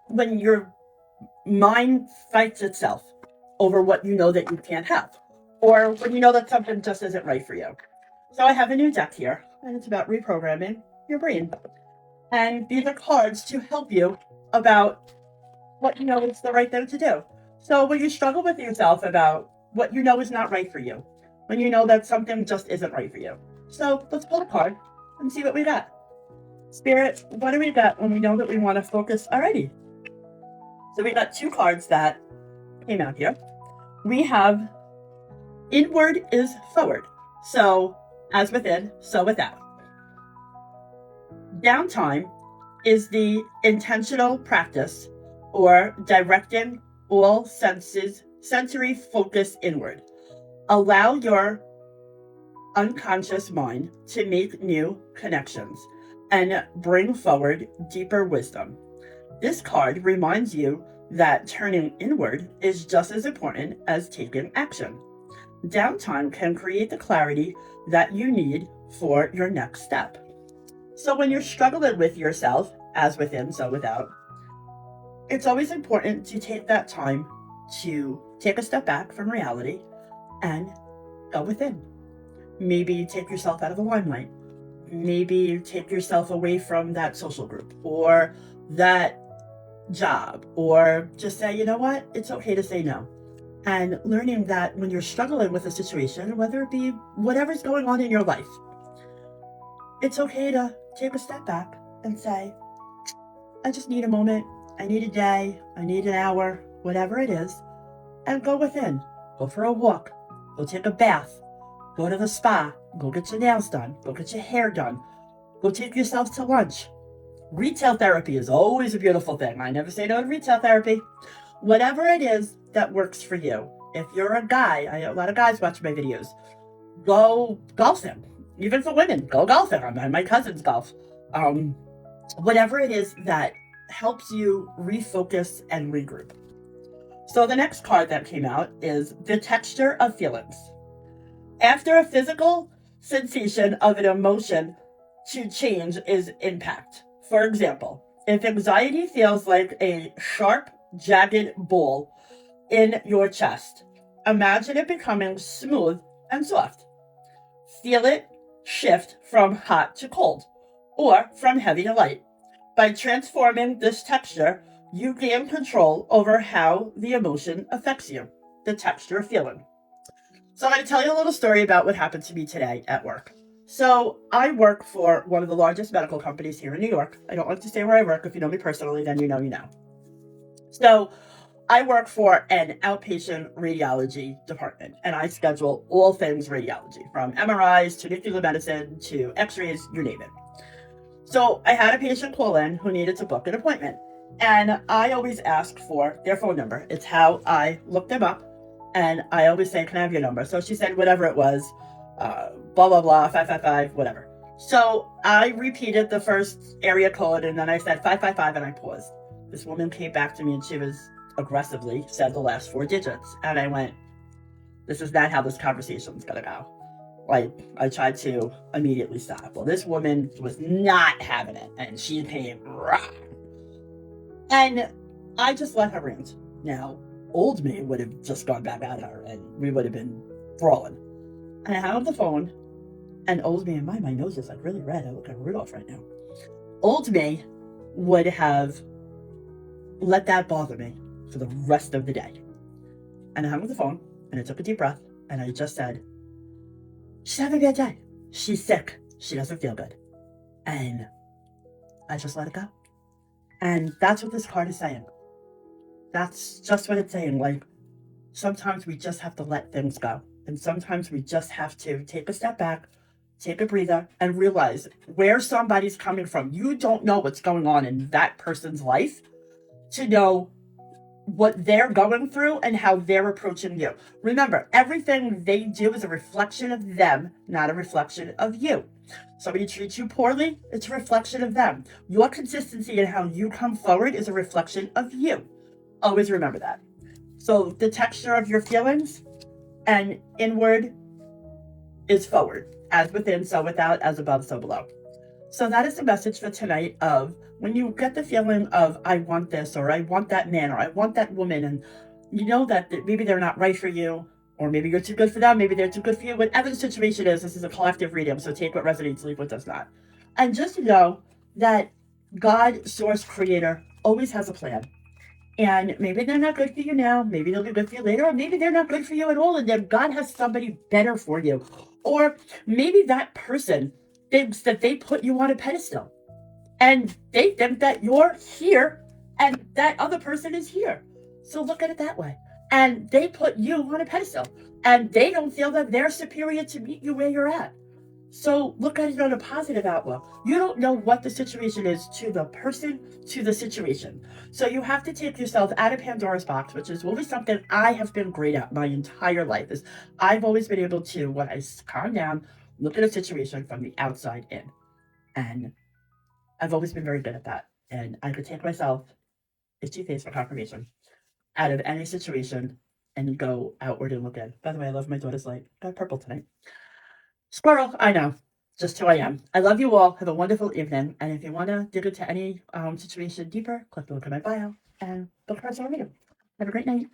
when your mind fights itself over what you know that you can't have, or when you know that something just isn't right for you. So I have a new deck here, and it's about reprogramming your brain. And these are cards to help you about what you know is the right thing to do. So when you struggle with yourself about what you know is not right for you, when you know that something just isn't right for you. So let's pull a card and see what we got. Spirit, what do we got when we know that we want to focus already? So we got two cards that came out here. We have inward is forward. So as within, so without. Downtime is the intentional practice or directing all sensory focus inward. Allow your unconscious mind to make new connections and bring forward deeper wisdom. This card reminds you that turning inward is just as important as taking action. Downtime can create the clarity that you need for your next step. So when you're struggling with yourself, as within, so without, it's always important to take that time to take a step back from reality and go within. Maybe take yourself out of the limelight. Maybe take yourself away from that social group or that job, or just say, you know what, it's okay to say no. And learning that when you're struggling with a situation, whether it be whatever's going on in your life, it's okay to take a step back and say, I just need a moment, I need a day, I need an hour, whatever it is, and go within. Go for a walk, go take a bath, go to the spa, go get your nails done, go get your hair done, go take yourself to lunch. Retail therapy is always a beautiful thing. I never say no to retail therapy. Whatever it is that works for you. If you're a guy, I know a lot of guys watch my videos, go golfing. Even for women, go golfing. My cousins golf. Whatever it is that helps you refocus and regroup. So the next card that came out is the texture of feelings. After a physical sensation of an emotion to change is impact. For example, if anxiety feels like a sharp, jagged ball in your chest, imagine it becoming smooth and soft. Feel it shift from hot to cold, or from heavy to light. By transforming this texture, you gain control over how the emotion affects you, the texture of feeling. So I'm going to tell you a little story about what happened to me today at work. So I work for one of the largest medical companies here in New York. I don't like to say where I work. If you know me personally, then you know you know. So I work for an outpatient radiology department, and I schedule all things radiology, from MRIs to nuclear medicine to x-rays, you name it. So I had a patient call in who needed to book an appointment, and I always ask for their phone number. It's how I look them up, and I always say, can I have your number? So she said whatever it was, blah, blah, blah, 555, whatever. So I repeated the first area code, and then I said 555, and I paused. This woman came back to me, and she was aggressively said the last four digits. And I went, this is not how this conversation's gonna go. Like, I tried to immediately stop. Well, this woman was not having it, and she came, rah. And I just let her rant. Now, old me would have just gone back at her, and we would have been brawling. And I hung up the phone, and old me, and my nose is like really red. I look like Rudolph right now. Old me would have let that bother me for the rest of the day. And I hung up the phone, and I took a deep breath, and I just said, she's having a bad day. She's sick. She doesn't feel good. And I just let it go. And that's what this card is saying. That's just what it's saying. Like, sometimes we just have to let things go. And sometimes we just have to take a step back, take a breather, and realize where somebody's coming from. You don't know what's going on in that person's life to know what they're going through and how they're approaching you. Remember, everything they do is a reflection of them, not a reflection of you. Somebody treats you poorly, it's a reflection of them. Your consistency in how you come forward is a reflection of you. Always remember that. So the texture of your feelings, and inward is forward, as within, so without, as above, so below. So that is the message for tonight of when you get the feeling of, I want this, or I want that man, or I want that woman, and you know that maybe they're not right for you, or maybe you're too good for them, maybe they're too good for you. Whatever the situation is, this is a collective reading, so take what resonates, leave what does not. And just know that God, source, creator, always has a plan. And maybe they're not good for you now, maybe they'll be good for you later, or maybe they're not good for you at all, and then God has somebody better for you. Or maybe that person thinks that they put you on a pedestal and they think that you're here and that other person is here. So look at it that way. And they put you on a pedestal and they don't feel that they're superior to meet you where you're at. So look at it on a positive outlook. You don't know what the situation is to the person, to the situation. So you have to take yourself out of Pandora's box, which is always something I have been great at my entire life. Is I've always been able to, when I calm down, look at a situation from the outside in. And I've always been very good at that. And I could take myself, it's two-faced for confirmation, out of any situation and go outward and look in. By the way, I love my daughter's light. Got purple tonight. Squirrel, I know. Just who I am. I love you all. Have a wonderful evening. And if you want to dig into any situation deeper, click the link in my bio and book a personal reading. Have a great night.